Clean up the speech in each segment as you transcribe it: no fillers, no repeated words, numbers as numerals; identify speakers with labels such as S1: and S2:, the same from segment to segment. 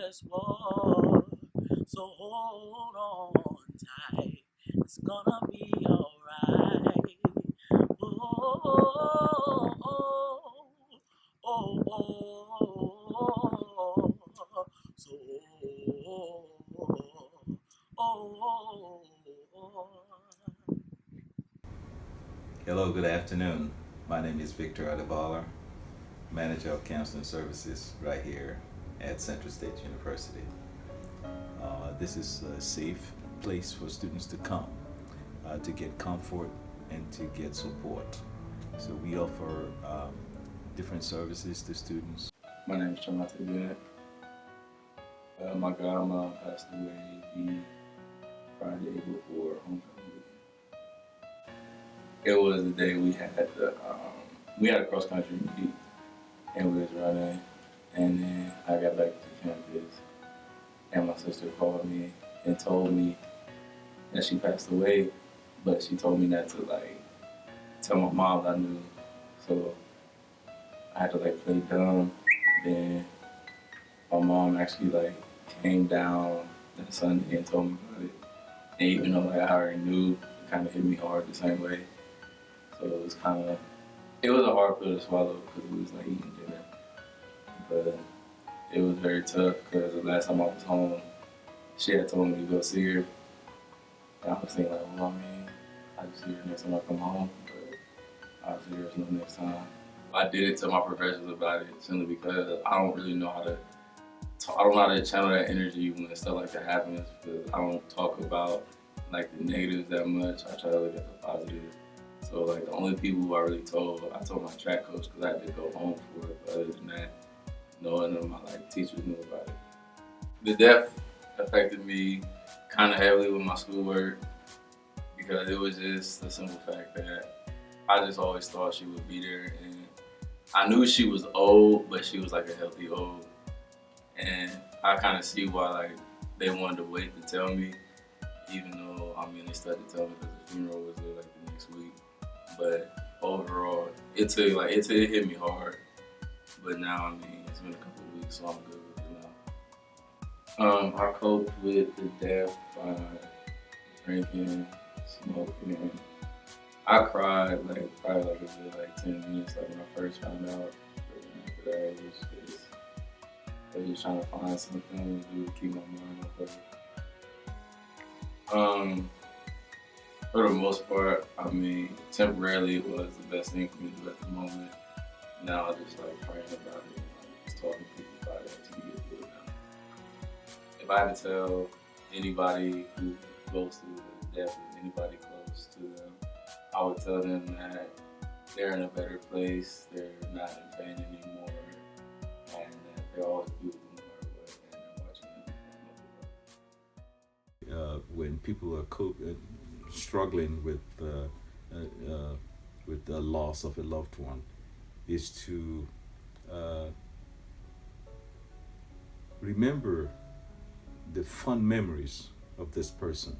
S1: endless war. So hold on tight, it's gonna be alright. Oh, oh, oh, oh, oh, so oh, oh.
S2: Hello, good afternoon. My name is Victor Adeballer, Manager of Counseling Services right here at Central State University. This is a safe place for students to come to get comfort and to get support. So we offer different services to students.
S3: My name is Chamate Bennett. My godmom passed away the Friday before homecoming. It was the day we had a cross country meet and we was running, and then I got back to campus and my sister called me and told me that she passed away, but she told me not to tell my mom I knew. So I had to play dumb. Then my mom actually came down that Sunday and told me about it. And even though I already knew, it kind of hit me hard the same way. So it was a hard pill to swallow because we was eating dinner. But it was very tough because the last time I was home, she had told me to go see her. And I was thinking well, I mean, I just see her next time I come home, but obviously there's no next time. I did it to my professors about it simply because I don't really know how to I don't know how to channel that energy when stuff like that happens because I don't talk about the negatives that much. I try to look at the positive. So the only people who I told my track coach because I had to go home for it. But other than that, no one of my teachers knew about it. The death affected me kind of heavily with my schoolwork because it was just the simple fact that I just always thought she would be there, and I knew she was old, but she was a healthy old. And I kind of see why they wanted to wait to tell me, even though they started to tell me because the funeral was there the next week. But overall, it hit me hard. But now it's been a couple of weeks, so I'm good with it now. I coped with the death by drinking, smoking. I cried probably a good 10 minutes when I first found out. But then after that, it was just I was just trying to find something to do to keep my mind off of it. For the most part, temporarily it was the best thing for me to do at the moment. Now I just praying about it, just talking to people about it to get through it now. If I had to tell anybody who goes through the death of anybody close to them, I would tell them that they're in a better place, they're not in pain anymore, and that they'll always be with them no matter what, and they're watching them.
S2: When people are struggling with the loss of a loved one, is to uh, remember the fun memories of this person.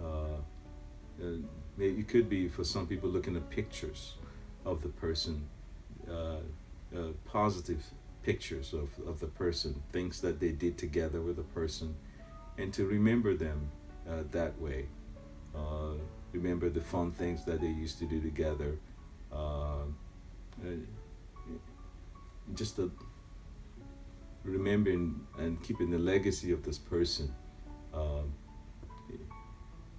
S2: Uh, Maybe it could be for some people looking at pictures of the person, positive pictures of the person, things that they did together with the person, and to remember them that way. Uh, Remember the fun things that they used to do together. Uh, uh, just remembering and keeping the legacy of this person um,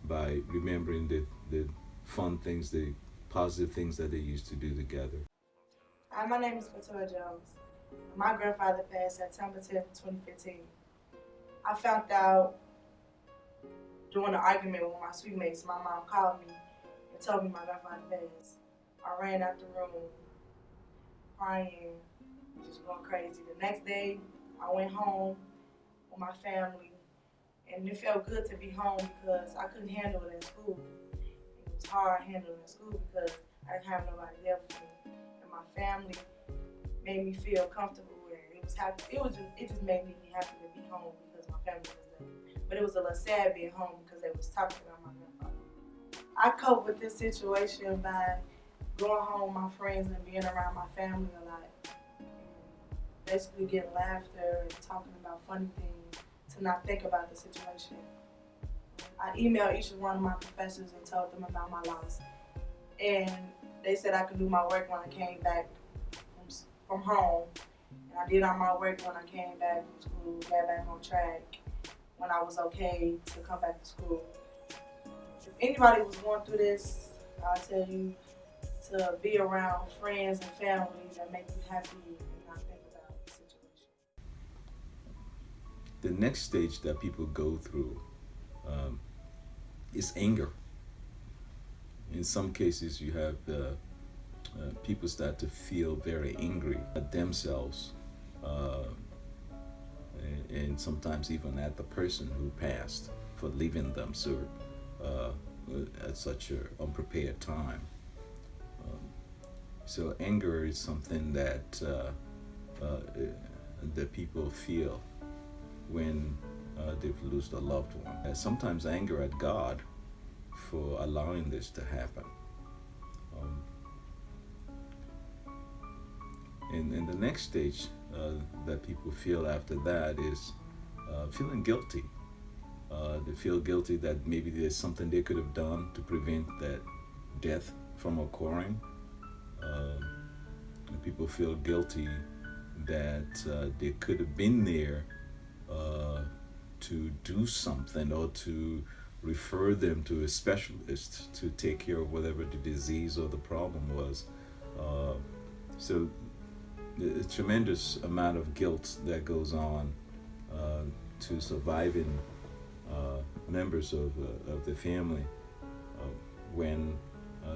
S2: by remembering the fun things, the positive things that they used to do together.
S4: Hi, my name is Latoya Jones. My grandfather passed September 10th, 2015. I found out during an argument with my sweet mates. My mom called me and told me my grandfather passed. I ran out the room crying, just going crazy. The next day, I went home with my family, and it felt good to be home because I couldn't handle it in school. It was hard handling in school because I didn't have nobody there for me. And my family made me feel comfortable and it was happy. It just made me happy to be home because my family was there. But it was a little sad being home because they was talking about my grandfather. I cope with this situation by going home with my friends and being around my family a lot. And basically get laughter and talking about funny things to not think about the situation. I emailed each one of my professors and told them about my loss. And they said I could do my work when I came back from home. And I did all my work when I came back from school, got back on track when I was okay to come back to school. If anybody was going through this, I'll tell you to be around friends and family that make you happy and not think about the situation.
S2: The next stage that people go through is anger. In some cases, you have people start to feel very angry at themselves, uh, and sometimes even at the person who passed for leaving them uh, at such an unprepared time. Um, so anger is something that people feel when they've lost a loved one. Sometimes anger at God for allowing this to happen. Um, and the next stage that people feel after that is feeling guilty. They feel guilty that maybe there's something they could have done to prevent that death from occurring. And people feel guilty that they could have been there to do something or to refer them to a specialist to take care of whatever the disease or the problem was. So a tremendous amount of guilt that goes on to surviving members of the family when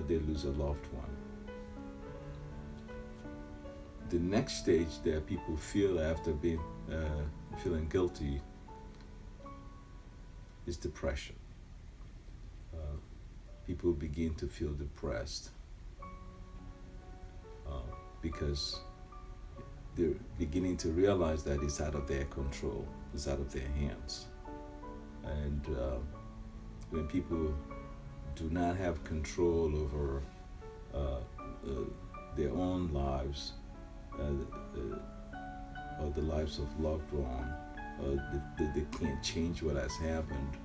S2: they lose a loved one. The next stage that people feel after being feeling guilty is depression. People begin to feel depressed because they're beginning to realize that it's out of their control, it's out of their hands. And when people do not have control over their own lives, or the lives of loved one, they can't change what has happened,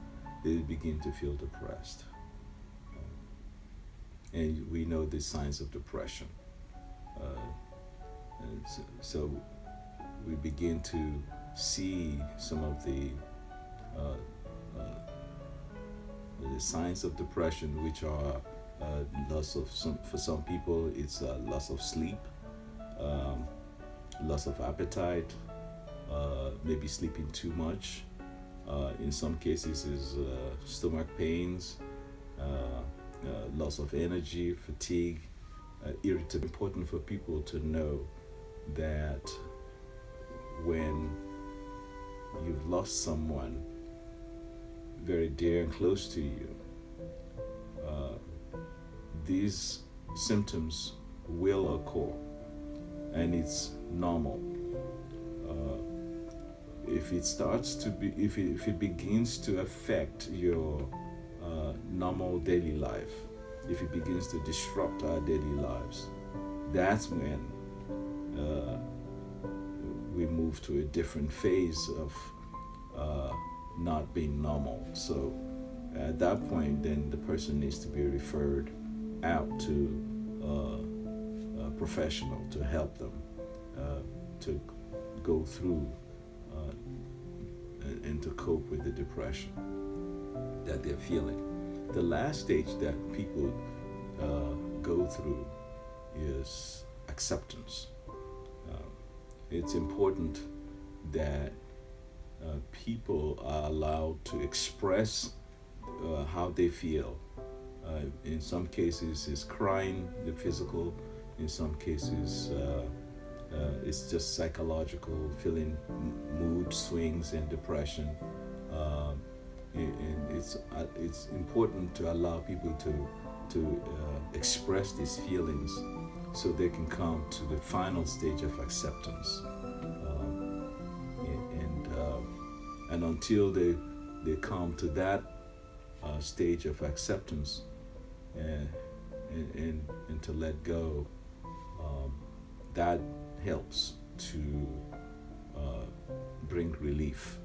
S2: they begin to feel depressed. And we know the signs of depression. And so we begin to see some of the signs of depression, which are loss of for some people it's loss of sleep, loss of appetite, maybe sleeping too much. In some cases is stomach pains, loss of energy, fatigue, irritability. It's important for people to know that when you've lost someone very dear and close to you, these symptoms will occur, and it's normal. If it starts to be, if it begins to affect your normal daily life, if it begins to disrupt our daily lives, that's when we move to a different phase of not being normal. So at that point, then the person needs to be referred out to a professional to help them to go through and to cope with the depression that they're feeling. The last stage that people go through is acceptance. It's important that people are allowed to express how they feel. In some cases, it's crying, the physical. In some cases, it's just psychological, feeling mood swings and depression. And it's important to allow people to express these feelings so they can come to the final stage of acceptance. And until they come to that stage of acceptance and to let go, that helps to bring relief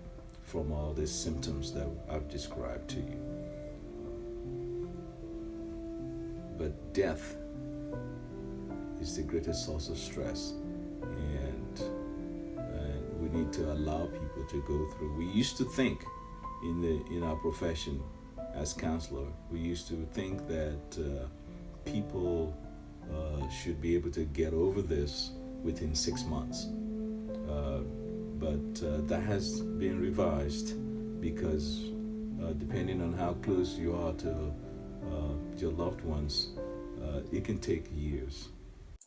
S2: from all these symptoms that I've described to you. But death is the greatest source of stress, and we need to allow people to go through. We used to think in our profession as counselor, we used to think that people should be able to get over this within 6 months. But that has been revised because depending on how close you are to your loved ones, it can take years.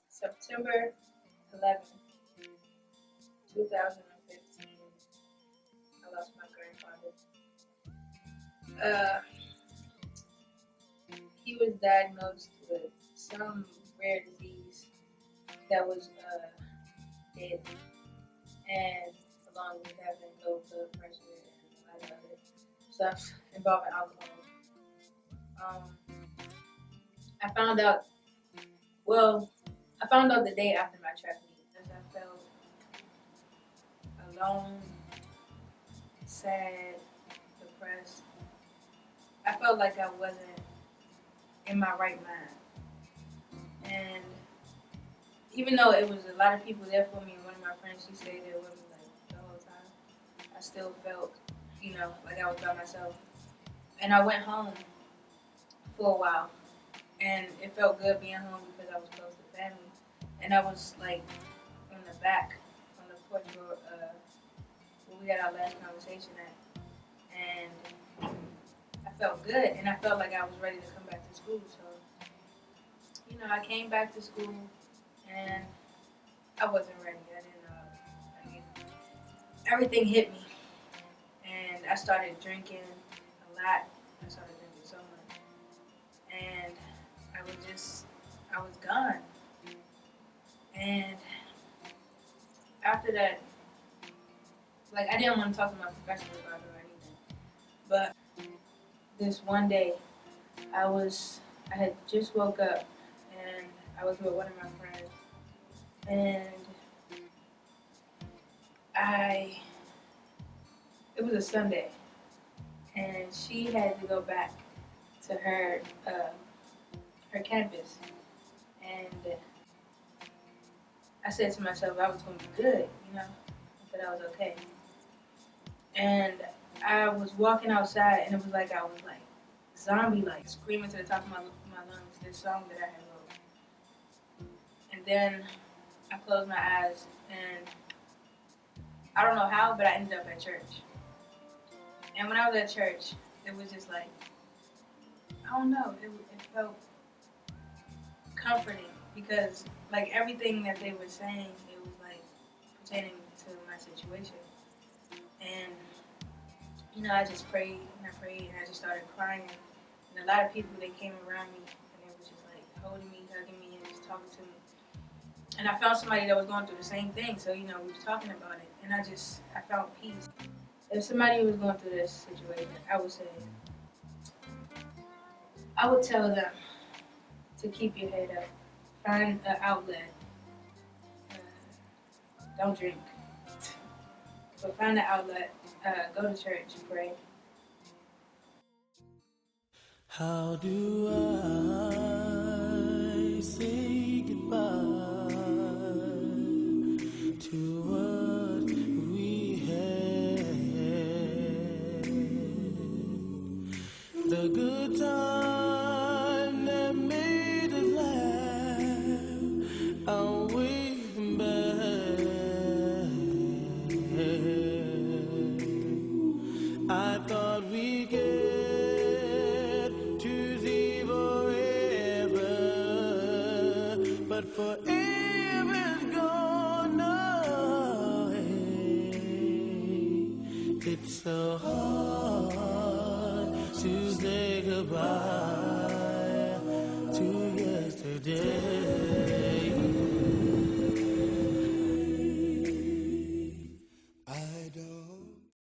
S5: September 11th, 2015, I lost my grandfather. He was diagnosed with some rare disease that was dead, and along with having low blood pressure and a lot of other stuff involving alcohol. I found out the day after my track meet, because I felt alone, sad, depressed. I felt like I wasn't in my right mind. And even though it was a lot of people there for me, and one of my friends, she stayed there with me like the whole time, I still felt, like I was by myself. And I went home for a while, and it felt good being home because I was close to family. And I was like in the back on the porch where we had our last conversation at, and I felt good, and I felt like I was ready to come back to school. So, I came back to school, and I wasn't ready. I didn't. Everything hit me, and I started drinking a lot. I started drinking so much, and I was gone. And after that, I didn't want to talk to my professor about it or anything. But this one day, I had just woke up, and I was with one of my friends, and it was a Sunday, and she had to go back to her campus, and I said to myself I was going to be good, that I was okay. And I was walking outside, and it was like I was like zombie-like, screaming to the top of my lungs this song that I had wrote. And then I closed my eyes, and I don't know how, but I ended up at church. And when I was at church, it was just like, I don't know, it felt comforting because everything that they were saying, it was pertaining to my situation. And I just prayed and I just started crying. And a lot of people, they came around me and they were just holding me, hugging me, and just talking to me. And I found somebody that was going through the same thing, so we was talking about it, and I found peace. If somebody was going through this situation, I would tell them to keep your head up, find an outlet. Don't drink, but find an outlet. Go to church, pray.
S1: How do I say goodbye to what we had? The good time that made us laugh, I'll wave them back. I thought we'd get to see forever, but forever's gone now. It's so hard to say goodbye to yesterday.